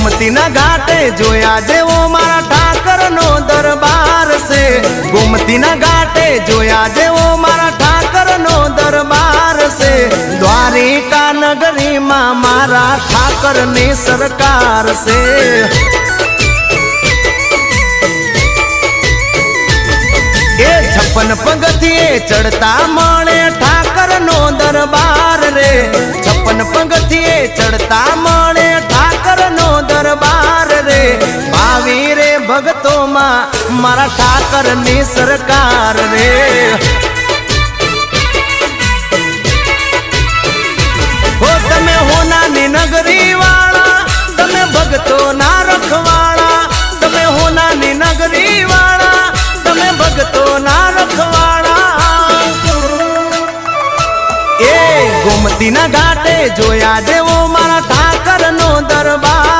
गोमती ना घाटे जोया जेवो मारा ठाकर नो दरबार से। गोमती ना घाटे जोया जेवो मारा ठाकर नो दरबार से। द्वारिका नगरी मां मारा ठाकर ने सरकार से। ए 56 पगथिए चढ़ता मळे ठाकर नो दरबार रे। 56 पगथिए चढ़ता मळे ठाकर नो दरबार रे। भावी रे भगतो मां मारा ठाकर नी सरकार रे। हो तमे होनानी नगरी वाला, तमे भगतो ना रखवाड़ा। तमे होनानी नगरी वाला, तमे भगतो ना रखवाड़ा। ए गोमती ना घाटे जोया जेवो मारा ठाकर नो दरबार